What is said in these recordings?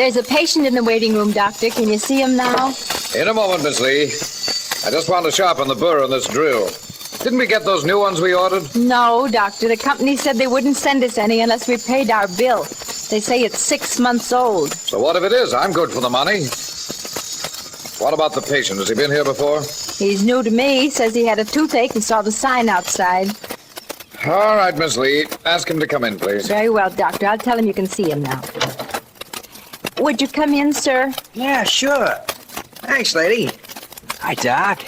There's a patient in the waiting room, Doctor. Can you see him now? In a moment, Miss Lee. I just want to sharpen the burr on this drill. Didn't we get those new ones we ordered? No, Doctor. The company said they wouldn't send us any unless we paid our bill. They say it's 6 months old. So what if it is? I'm good for the money. What about the patient? Has he been here before? He's new to me. Says he had a toothache and saw the sign outside. All right, Miss Lee. Ask him to come in, please. Very well, Doctor. I'll tell him you can see him now. Would you come in, sir? Yeah, sure. Thanks, lady. Hi, Doc.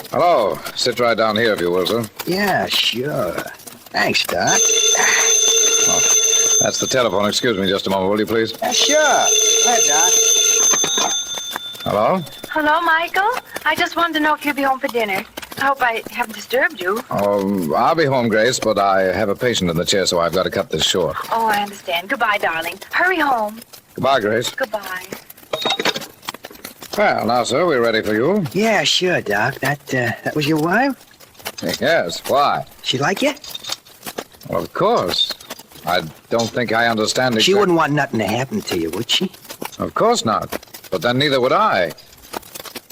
Hello. Sit right down here if you will, sir. Yeah, sure. Thanks, Doc. Oh, that's the telephone. Excuse me just a moment, will you, please? Yeah, sure. Hi, Doc. Hello? Hello, Michael. I just wanted to know if you'd be home for dinner. I hope I haven't disturbed you. Oh, I'll be home, Grace, but I have a patient in the chair, so I've got to cut this short. Oh, I understand. Goodbye, darling. Hurry home. Goodbye, Grace. Goodbye. Well, now, sir, we're ready for you. Yeah, sure, Doc. That was your wife? Yes. Why? She like you? Well, of course. I don't think I understand She wouldn't want nothing to happen to you, would she? Of course not. But then neither would I.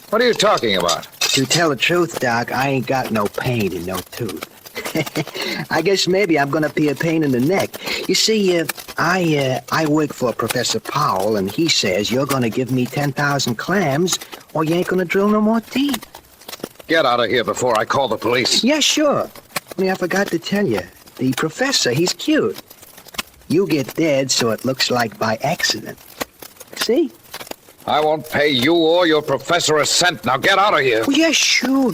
What are you talking about? To tell the truth, Doc, I ain't got no pain in no tooth. I guess maybe I'm gonna be a pain in the neck. You see, I work for Professor Powell, and he says you're gonna give me 10,000 clams, or you ain't gonna drill no more teeth. Get out of here before I call the police. Yeah, sure. Only I forgot to tell you, the professor, he's cute. You get dead so it looks like by accident. See? I won't pay you or your professor a cent. Now get out of here. Well, yeah, sure.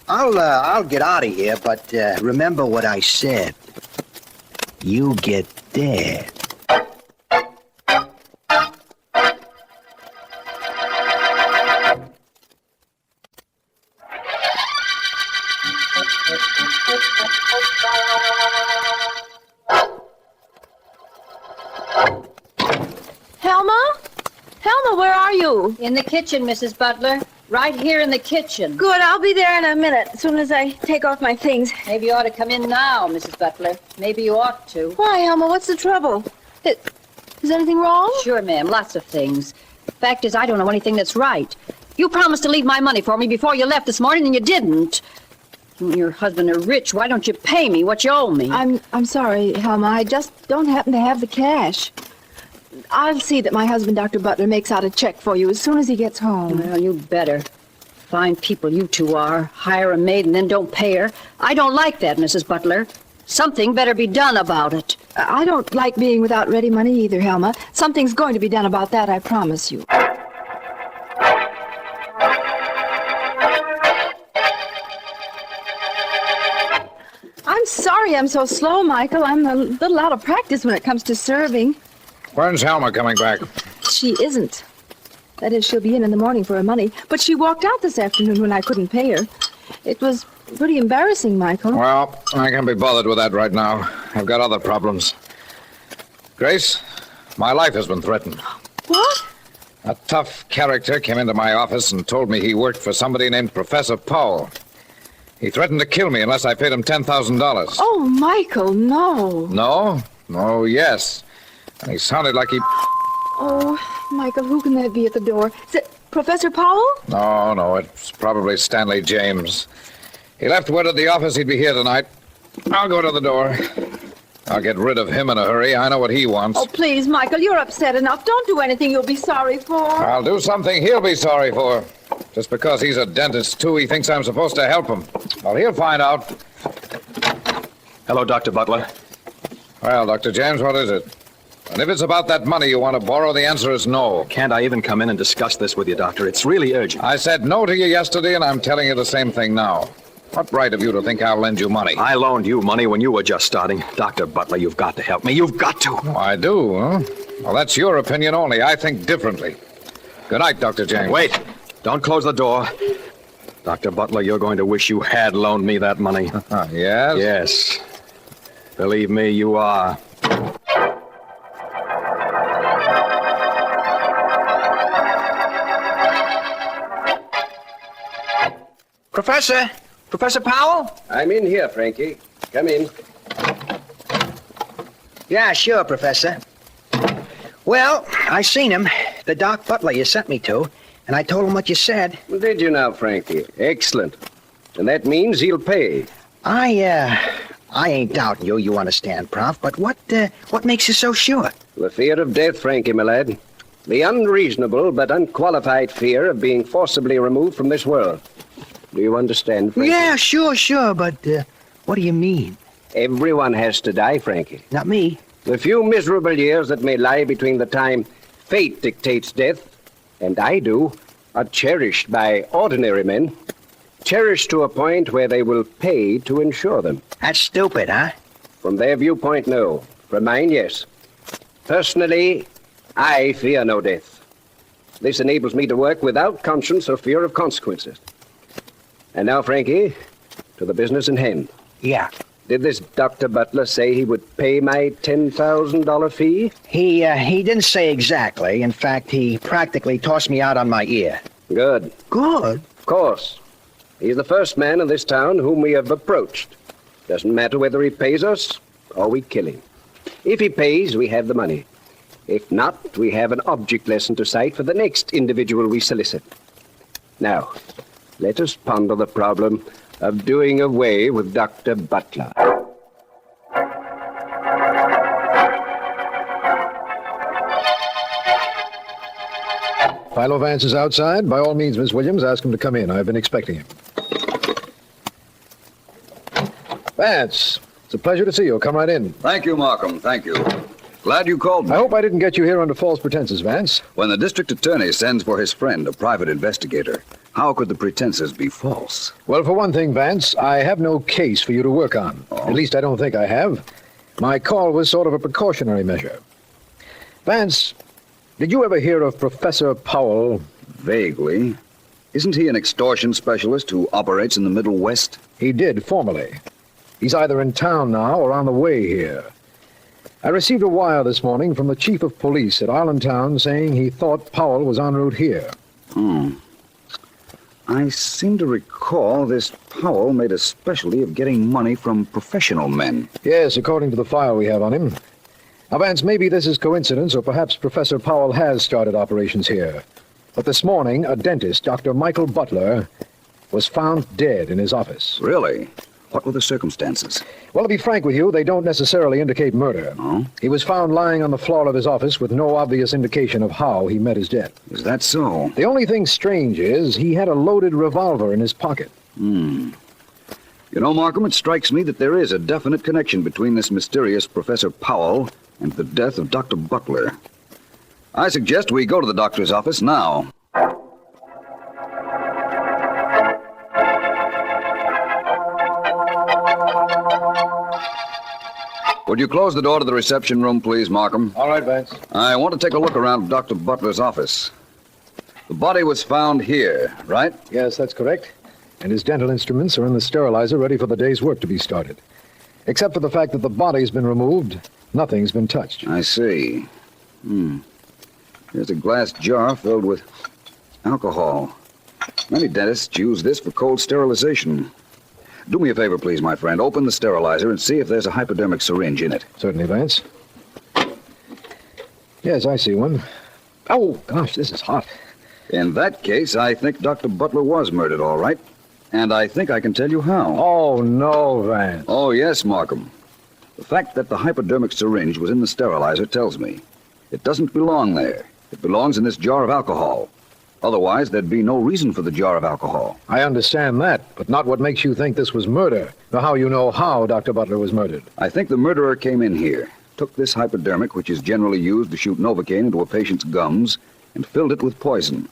I'll get out of here, but remember what I said. You get dead. Helma, where are you? In the kitchen, Mrs. Butler. Right here in the kitchen. Good, I'll be there in a minute, as soon as I take off my things. Maybe you ought to come in now, Mrs. Butler. Maybe you ought to. Why, Helma, what's the trouble? Is anything wrong? Sure, ma'am, lots of things. Fact is, I don't know anything that's right. You promised to leave my money for me before you left this morning, and you didn't. You and your husband are rich. Why don't you pay me what you owe me? I'm sorry, Helma. I just don't happen to have the cash. I'll see that my husband, Dr. Butler, makes out a check for you as soon as he gets home. Well, you better. Fine people you two are. Hire a maid and then don't pay her. I don't like that, Mrs. Butler. Something better be done about it. I don't like being without ready money either, Helma. Something's going to be done about that, I promise you. I'm sorry I'm so slow, Michael. I'm a little out of practice when it comes to serving. When's Helma coming back? She isn't. That is, she'll be in the morning for her money. But she walked out this afternoon when I couldn't pay her. It was pretty embarrassing, Michael. Well, I can't be bothered with that right now. I've got other problems. Grace, my life has been threatened. What? A tough character came into my office and told me he worked for somebody named Professor Powell. He threatened to kill me unless I paid him $10,000. Oh, Michael, no. No? Oh, yes. And he sounded like he... Oh, Michael, who can that be at the door? Is it Professor Powell? No, it's probably Stanley James. He left word at the office he'd be here tonight. I'll go to the door. I'll get rid of him in a hurry. I know what he wants. Oh, please, Michael, you're upset enough. Don't do anything you'll be sorry for. I'll do something he'll be sorry for. Just because he's a dentist, too, he thinks I'm supposed to help him. Well, he'll find out. Hello, Dr. Butler. Well, Dr. James, what is it? And if it's about that money you want to borrow, the answer is no. Can't I even come in and discuss this with you, Doctor? It's really urgent. I said no to you yesterday, and I'm telling you the same thing now. What right have you to think I'll lend you money? I loaned you money when you were just starting. Dr. Butler, you've got to help me. You've got to. Oh, I do, huh? Well, that's your opinion only. I think differently. Good night, Dr. James. Wait. Don't close the door. Dr. Butler, you're going to wish you had loaned me that money. Yes? Yes. Believe me, you are. Professor Powell? I'm in here, Frankie. Come in. Yeah, sure, Professor. Well, I seen him. The Doc Butler you sent me to. And I told him what you said. Did you now, Frankie? Excellent. And that means he'll pay. I ain't doubting you, you understand, Prof. But what makes you so sure? The fear of death, Frankie, my lad. The unreasonable but unqualified fear of being forcibly removed from this world. Do you understand, Frankie? Yeah, sure. But what do you mean? Everyone has to die, Frankie. Not me. The few miserable years that may lie between the time fate dictates death and I do are cherished by ordinary men. Cherished to a point where they will pay to ensure them. That's stupid, huh? From their viewpoint, no. From mine, yes. Personally, I fear no death. This enables me to work without conscience or fear of consequences. And now, Frankie, to the business in hand. Yeah. Did this Dr. Butler say he would pay my $10,000 fee? He didn't say exactly. In fact, he practically tossed me out on my ear. Good. Good? Of course. He's the first man in this town whom we have approached. Doesn't matter whether he pays us or we kill him. If he pays, we have the money. If not, we have an object lesson to cite for the next individual we solicit. Now, let us ponder the problem of doing away with Dr. Butler. Philo Vance is outside. By all means, Miss Williams, ask him to come in. I've been expecting him. Vance, it's a pleasure to see you. Come right in. Thank you, Markham. Thank you. Glad you called me. I hope I didn't get you here under false pretenses, Vance. When the district attorney sends for his friend, a private investigator, how could the pretenses be false? Well, for one thing, Vance, I have no case for you to work on. Oh. At least I don't think I have. My call was sort of a precautionary measure. Vance, did you ever hear of Professor Powell? Vaguely. Isn't he an extortion specialist who operates in the Middle West? He did, formerly. He's either in town now or on the way here. I received a wire this morning from the chief of police at Islandtown saying he thought Powell was en route here. I seem to recall this Powell made a specialty of getting money from professional men. Yes, according to the file we have on him. Now, Vance, maybe this is coincidence, or perhaps Professor Powell has started operations here. But this morning, a dentist, Dr. Michael Butler, was found dead in his office. Really? What were the circumstances? Well, to be frank with you, they don't necessarily indicate murder. Oh? He was found lying on the floor of his office with no obvious indication of how he met his death. Is that so? The only thing strange is he had a loaded revolver in his pocket. You know, Markham, it strikes me that there is a definite connection between this mysterious Professor Powell and the death of Dr. Butler. I suggest we go to the doctor's office now. Would you close the door to the reception room, please, Markham? All right, Vance. I want to take a look around Dr. Butler's office. The body was found here, right? Yes, that's correct. And his dental instruments are in the sterilizer ready for the day's work to be started. Except for the fact that the body's been removed, nothing's been touched. I see. Here's a glass jar filled with alcohol. Many dentists use this for cold sterilization. Do me a favor, please, my friend. Open the sterilizer and see if there's a hypodermic syringe in it. Certainly, Vance. Yes, I see one. Oh, gosh, this is hot. In that case, I think Dr. Butler was murdered, all right. And I think I can tell you how. Oh, no, Vance. Oh, yes, Markham. The fact that the hypodermic syringe was in the sterilizer tells me it doesn't belong there. It belongs in this jar of alcohol. Otherwise, there'd be no reason for the jar of alcohol. I understand that, but not what makes you think this was murder, or how you know how Dr. Butler was murdered. I think the murderer came in here, took this hypodermic, which is generally used to shoot Novocaine into a patient's gums, and filled it with poison.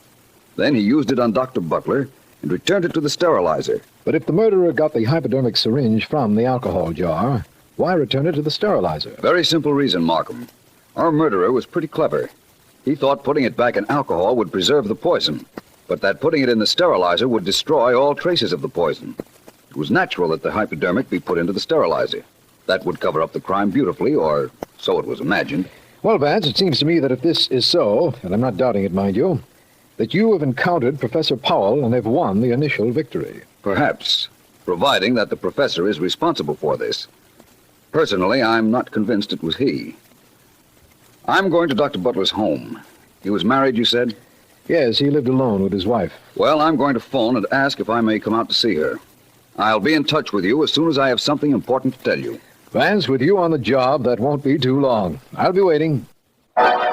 Then he used it on Dr. Butler and returned it to the sterilizer. But if the murderer got the hypodermic syringe from the alcohol jar, why return it to the sterilizer? Very simple reason, Markham. Our murderer was pretty clever. He thought putting it back in alcohol would preserve the poison, but that putting it in the sterilizer would destroy all traces of the poison. It was natural that the hypodermic be put into the sterilizer. That would cover up the crime beautifully, or so it was imagined. Well, Vance, it seems to me that if this is so, and I'm not doubting it, mind you, that you have encountered Professor Powell and have won the initial victory. Perhaps, providing that the professor is responsible for this. Personally, I'm not convinced it was he. I'm going to Dr. Butler's home. He was married, you said? Yes, he lived alone with his wife. Well, I'm going to phone and ask if I may come out to see her. I'll be in touch with you as soon as I have something important to tell you. Vance, with you on the job, that won't be too long. I'll be waiting. Got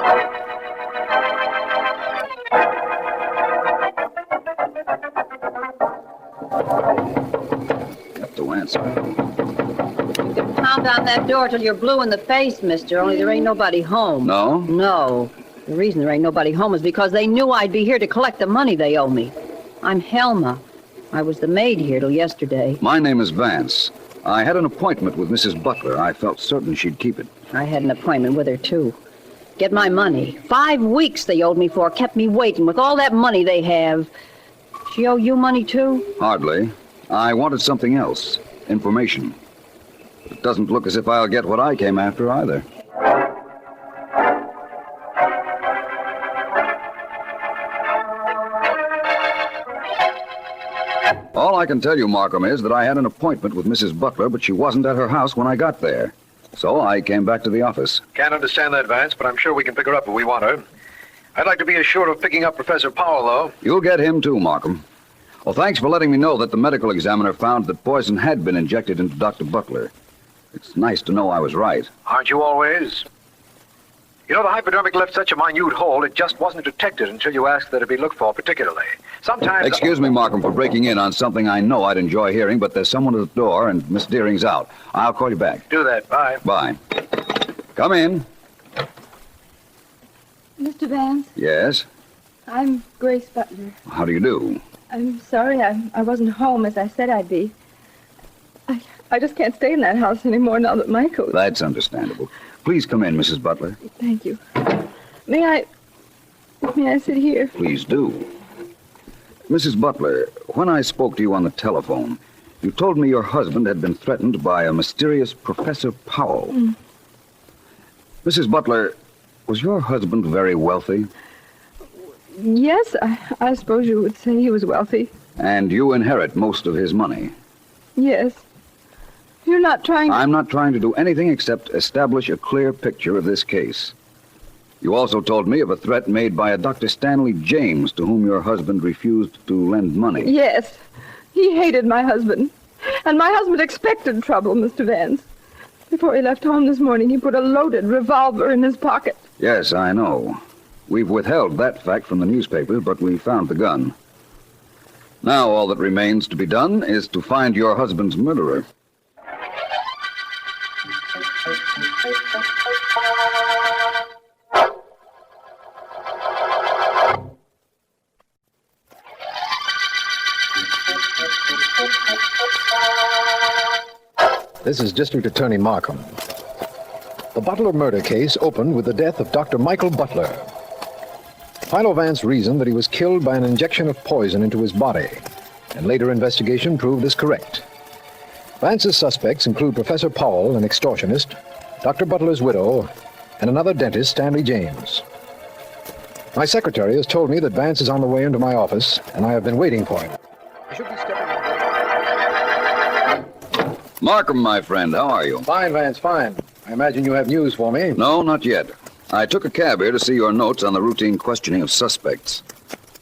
to answer. You can pound on that door till you're blue in the face, mister, only there ain't nobody home. No? No. The reason there ain't nobody home is because they knew I'd be here to collect the money they owe me. I'm Helma. I was the maid here till yesterday. My name is Vance. I had an appointment with Mrs. Butler. I felt certain she'd keep it. I had an appointment with her, too. Get my money. 5 weeks they owed me for, kept me waiting with all that money they have. She owe you money, too? Hardly. I wanted something else. Information. It doesn't look as if I'll get what I came after either. All I can tell you, Markham, is that I had an appointment with Mrs. Butler, but she wasn't at her house when I got there. So I came back to the office. Can't understand that, Vance, but I'm sure we can pick her up if we want her. I'd like to be assured of picking up Professor Powell, though. You'll get him too, Markham. Well, thanks for letting me know that the medical examiner found that poison had been injected into Dr. Butler. It's nice to know I was right. Aren't you always? You know, the hypodermic left such a minute hole, it just wasn't detected until you asked that it be looked for particularly. Sometimes... Excuse me, Markham, for breaking in on something I know I'd enjoy hearing, but there's someone at the door and Miss Deering's out. I'll call you back. Do that. Bye. Bye. Come in. Mr. Vance, Yes? I'm Grace Butler. How do you do? I'm sorry I wasn't home as I said I'd be. I just can't stay in that house anymore now that Michael... That's understandable. Please come in, Mrs. Butler. Thank you. May I sit here? Please do. Mrs. Butler, when I spoke to you on the telephone, you told me your husband had been threatened by a mysterious Professor Powell. Mrs. Butler, was your husband very wealthy? Yes, I suppose you would say he was wealthy. And you inherit most of his money? Yes. You're not trying to... I'm not trying to do anything except establish a clear picture of this case. You also told me of a threat made by a Dr. Stanley James to whom your husband refused to lend money. Yes. He hated my husband. And my husband expected trouble, Mr. Vance. Before he left home this morning, he put a loaded revolver in his pocket. Yes, I know. We've withheld that fact from the newspapers, but we found the gun. Now all that remains to be done is to find your husband's murderer. This is District Attorney Markham. The Butler murder case opened with the death of Dr. Michael Butler. Philo Vance reasoned that he was killed by an injection of poison into his body, and later investigation proved this correct. Vance's suspects include Professor Powell, an extortionist, Dr. Butler's widow, and another dentist, Stanley James. My secretary has told me that Vance is on the way into my office, and I have been waiting for him. I should be stepping out. Markham, my friend, how are you? Fine, Vance, fine. I imagine you have news for me. No, not yet. I took a cab here to see your notes on the routine questioning of suspects.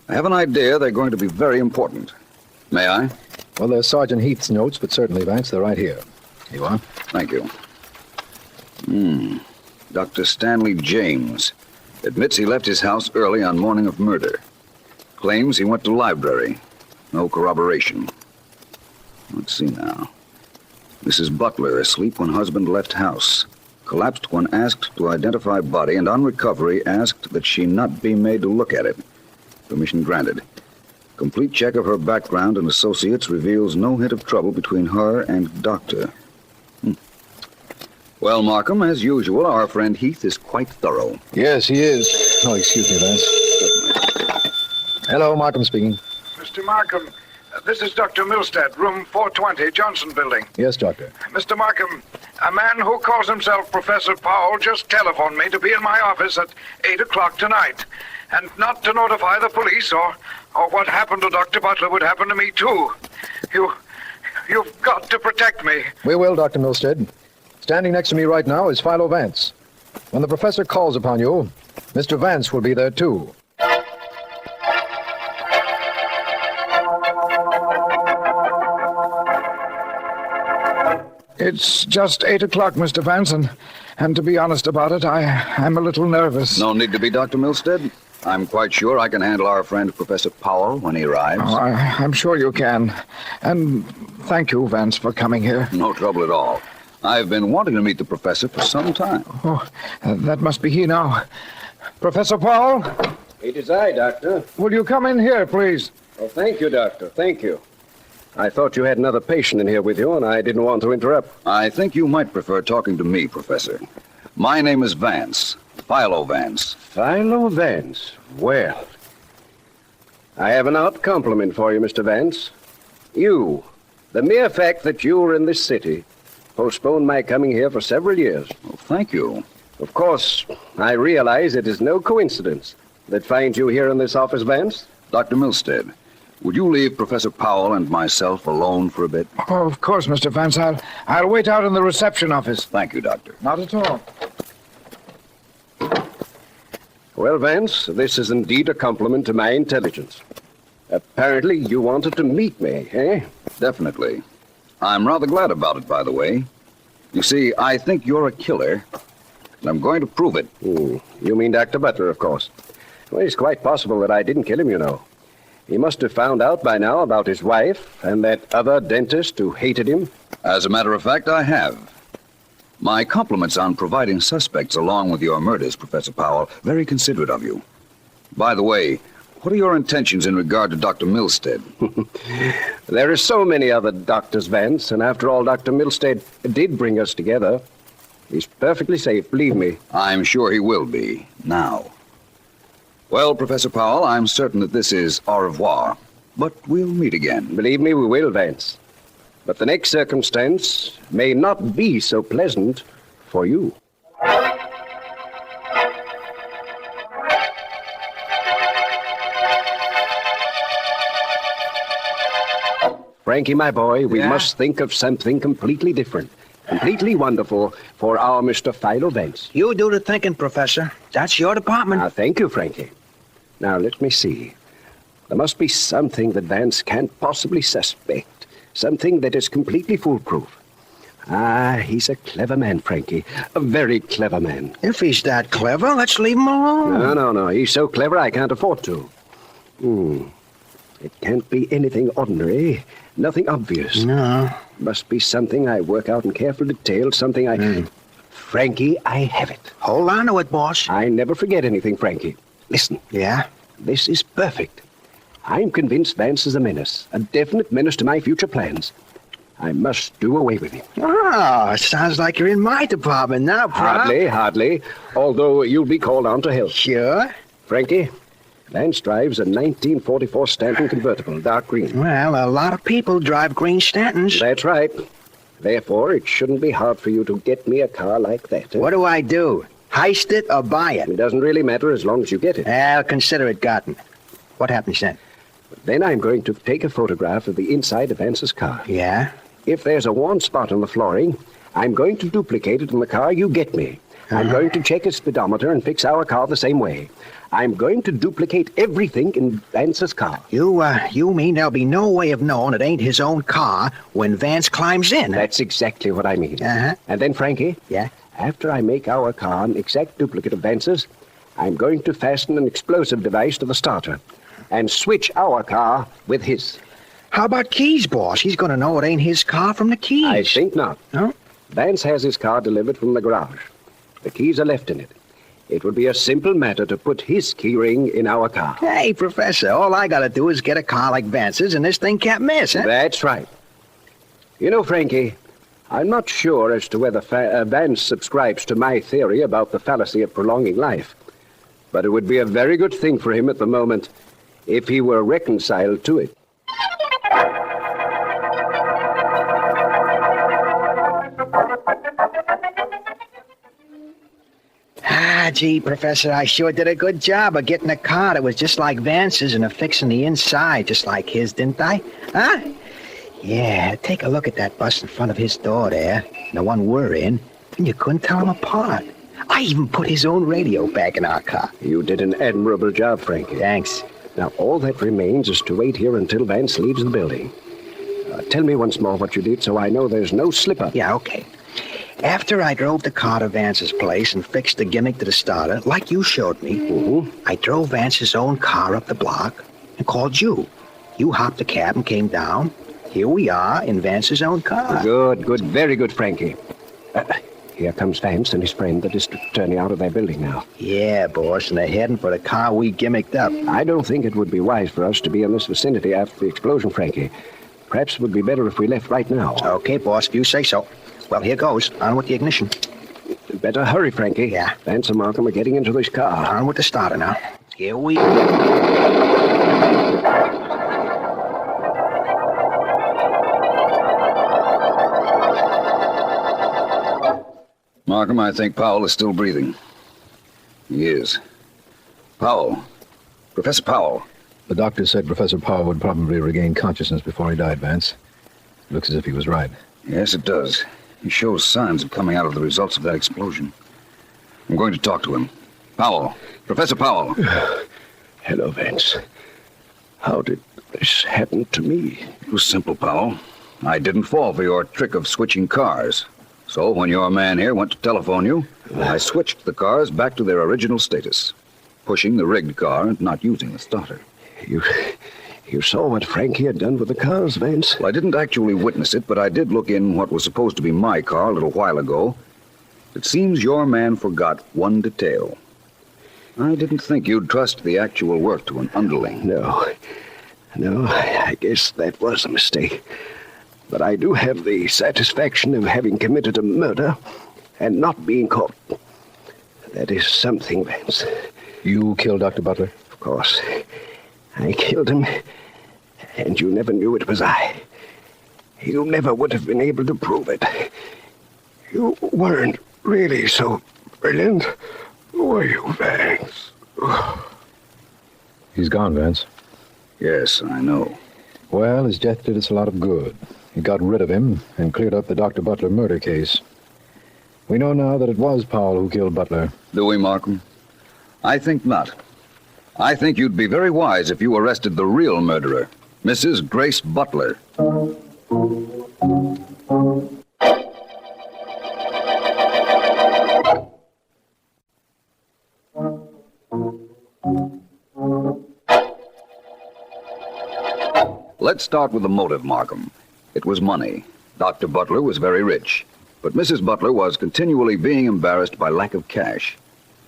I have an idea they're going to be very important. May I? Well, there's Sergeant Heath's notes, but certainly, Vance, they're right here. Here you are. Thank you. Dr. Stanley James admits he left his house early on morning of murder. Claims he went to library. No corroboration. Let's see now. Mrs. Butler asleep when husband left house. Collapsed when asked to identify body, and on recovery asked that she not be made to look at it. Permission granted. Complete check of her background and associates reveals no hint of trouble between her and doctor. Well, Markham, as usual, our friend Heath is quite thorough. Yes, he is. Oh, excuse me, Vance. Hello, Markham speaking. Mr. Markham, this is Dr. Milstead, room 420, Johnson Building. Yes, Doctor. Mr. Markham, a man who calls himself Professor Powell just telephoned me to be in my office at 8 o'clock tonight, and not to notify the police or what happened to Dr. Butler would happen to me, too. You've got to protect me. We will, Dr. Milstead. Standing next to me right now is Philo Vance. When the professor calls upon you, Mr. Vance will be there, too. It's just 8 o'clock, Mr. Vance, and to be honest about it, I'm a little nervous. No need to be, Dr. Milstead. I'm quite sure I can handle our friend Professor Powell when he arrives. Oh, I'm sure you can. And thank you, Vance, for coming here. No trouble at all. I've been wanting to meet the professor for some time. Oh, that must be he now. Professor Powell, It is I, Doctor. will you come in here, please? Oh, thank you, Doctor. Thank you. I thought you had another patient in here with you, and I didn't want to interrupt. I think you might prefer talking to me, Professor. My name is Vance, Philo Vance. Philo Vance. Well, I have an odd compliment for you, Mr. Vance. You, the mere fact that you were in this city, postponed my coming here for several years. Well, thank you. Of course, I realize it is no coincidence that finds you here in this office, Vance. Dr. Milstead, would you leave Professor Powell and myself alone for a bit? Oh, of course, Mr. Vance. I'll wait out in the reception office. Thank you, Doctor. Not at all. Well, Vance, this is indeed a compliment to my intelligence. Apparently, you wanted to meet me, eh? Definitely. I'm rather glad about it, by the way. You see, I think you're a killer, and I'm going to prove it. You mean Dr. Butler, of course. Well, it's quite possible that I didn't kill him, you know. He must have found out by now about his wife and that other dentist who hated him. As a matter of fact, I have. My compliments on providing suspects along with your murders, Professor Powell. Very considerate of you. By the way, what are your intentions in regard to Dr. Milstead? There are so many other doctors, Vance, and after all, Dr. Milstead did bring us together. He's perfectly safe, believe me. I'm sure he will be, now. Well, Professor Powell, I'm certain that this is au revoir, but we'll meet again. Believe me, we will, Vance. But the next circumstance may not be so pleasant for you. Frankie, my boy, we must think of something completely different, completely wonderful for our Mr. Philo Vance. You do the thinking, Professor. That's your department. Thank you, Frankie. Now, let me see. There must be something that Vance can't possibly suspect. Something that is completely foolproof. He's a clever man, Frankie. A very clever man. If he's that clever, let's leave him alone. No. He's so clever I can't afford to. It can't be anything ordinary. Nothing obvious. No. Must be something I work out in careful detail. Something I... Frankie, I have it. Hold on to it, boss. I never forget anything, Frankie. Listen. Yeah? This is perfect. I'm convinced Vance is a menace. A definite menace to my future plans. I must do away with him. Oh, sounds like you're in my department now, Prop. Hardly. Although you'll be called on to help. Sure. Frankie, Vance drives a 1944 Stanton convertible, dark green. Well, a lot of people drive green Stantons. That's right. Therefore, it shouldn't be hard for you to get me a car like that. What do I do? Heist it or buy it? It doesn't really matter as long as you get it. I'll consider it gotten. What happens then? Then I'm going to take a photograph of the inside of Vance's car. Yeah? If there's a worn spot on the flooring, I'm going to duplicate it in the car you get me. I'm going to check his speedometer and fix our car the same way. I'm going to duplicate everything in Vance's car. You mean there'll be no way of knowing it ain't his own car when Vance climbs in? That's exactly what I mean. Uh-huh. And then, Frankie, Yeah? after I make our car an exact duplicate of Vance's, I'm going to fasten an explosive device to the starter and switch our car with his. How about keys, boss? He's gonna know it ain't his car from the keys. I think not. No? Vance has his car delivered from the garage. The keys are left in it. It would be a simple matter to put his key ring in our car. Hey, Professor, all I gotta do is get a car like Vance's and this thing can't miss, huh? That's right. You know, Frankie, I'm not sure as to whether Vance subscribes to my theory about the fallacy of prolonging life. But it would be a very good thing for him at the moment if he were reconciled to it. Gee, Professor, I sure did a good job of getting a car that was just like Vance's and of fixing the inside just like his, didn't I? Huh? Yeah, take a look at that bus in front of his door there, the one we're in, and you couldn't tell them apart. I even put his own radio back in our car. You did an admirable job, Frankie. Thanks. Now, all that remains is to wait here until Vance leaves the building. Tell me once more what you did so I know there's no slip-up. Yeah, okay. After I drove the car to Vance's place and fixed the gimmick to the starter, like you showed me, I drove Vance's own car up the block and called you. You hopped the cab and came down. Here we are in Vance's own car. Good, very good, Frankie. Here comes Vance and his friend, the district attorney, out of their building now. Yeah, boss, and they're heading for the car we gimmicked up. I don't think it would be wise for us to be in this vicinity after the explosion, Frankie. Perhaps it would be better if we left right now. Okay, boss, if you say so. Well, here goes. On with the ignition. Better hurry, Frankie. Yeah. Vance and Markham are getting into this car. On with the starter now. Here we go. Markham, I think Powell is still breathing. He is. Powell. Professor Powell. The doctor said Professor Powell would probably regain consciousness before he died, Vance. Looks as if he was right. Yes, it does. He shows signs of coming out of the results of that explosion. I'm going to talk to him. Powell. Professor Powell. Hello, Vance. How did this happen to me? It was simple, Powell. I didn't fall for your trick of switching cars. So when your man here went to telephone you, I switched the cars back to their original status, pushing the rigged car and not using the starter. You saw what Frankie had done with the cars, Vance? Well, I didn't actually witness it, but I did look in what was supposed to be my car a little while ago. It seems your man forgot one detail. I didn't think you'd trust the actual work to an underling. No, I guess that was a mistake. But I do have the satisfaction of having committed a murder and not being caught. That is something, Vance. You killed Dr. Butler? Of course. I killed him, and you never knew it was I. You never would have been able to prove it. You weren't really so brilliant, were you, Vance? He's gone, Vance. Yes, I know. Well, his death did us a lot of good. He got rid of him and cleared up the Dr. Butler murder case. We know now that it was Powell who killed Butler. Do we, Markham? I think not. I think you'd be very wise if you arrested the real murderer, Mrs. Grace Butler. Let's start with the motive, Markham. It was money. Dr. Butler was very rich, but Mrs. Butler was continually being embarrassed by lack of cash.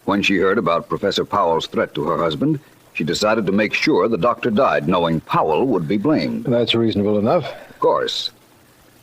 When she heard about Professor Powell's threat to her husband, she decided to make sure the doctor died, knowing Powell would be blamed. That's reasonable enough. Of course.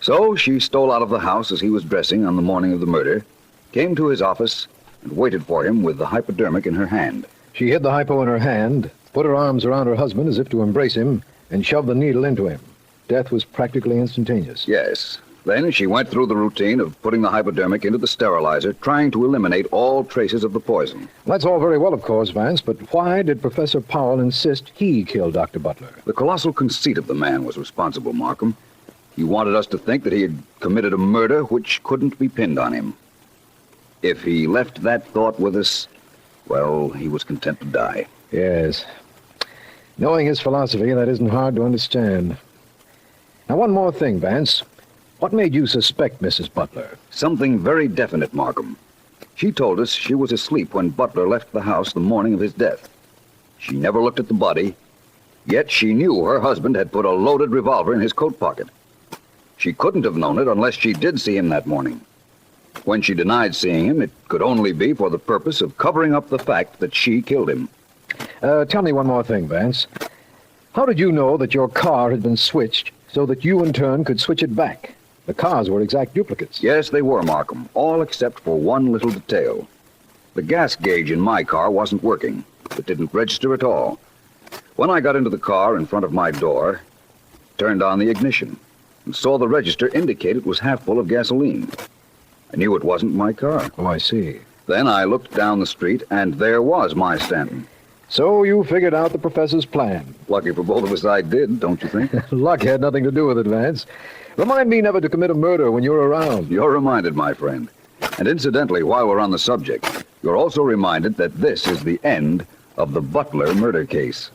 So she stole out of the house as he was dressing on the morning of the murder, came to his office, and waited for him with the hypodermic in her hand. She hid the hypo in her hand, put her arms around her husband as if to embrace him, and shoved the needle into him. Death was practically instantaneous. Yes. Then she went through the routine of putting the hypodermic into the sterilizer, trying to eliminate all traces of the poison. That's all very well, of course, Vance, but why did Professor Powell insist he killed Dr. Butler? The colossal conceit of the man was responsible, Markham. He wanted us to think that he had committed a murder which couldn't be pinned on him. If he left that thought with us, well, he was content to die. Yes. Knowing his philosophy, that isn't hard to understand. Now, one more thing, Vance. What made you suspect Mrs. Butler? Something very definite, Markham. She told us she was asleep when Butler left the house the morning of his death. She never looked at the body, yet she knew her husband had put a loaded revolver in his coat pocket. She couldn't have known it unless she did see him that morning. When she denied seeing him, it could only be for the purpose of covering up the fact that she killed him. Tell me one more thing, Vance. How did you know that your car had been switched so that you, in turn, could switch it back? The cars were exact duplicates. Yes, they were, Markham, all except for one little detail. The gas gauge in my car wasn't working. It didn't register at all. When I got into the car in front of my door, turned on the ignition, and saw the register indicate it was half full of gasoline. I knew it wasn't my car. Oh, I see. Then I looked down the street, and there was my Stanton. So you figured out the professor's plan. Lucky for both of us I did, don't you think? Luck had nothing to do with it, Vance. Remind me never to commit a murder when you're around. You're reminded, my friend. And incidentally, while we're on the subject, You're also reminded that this is the end of the Butler murder case.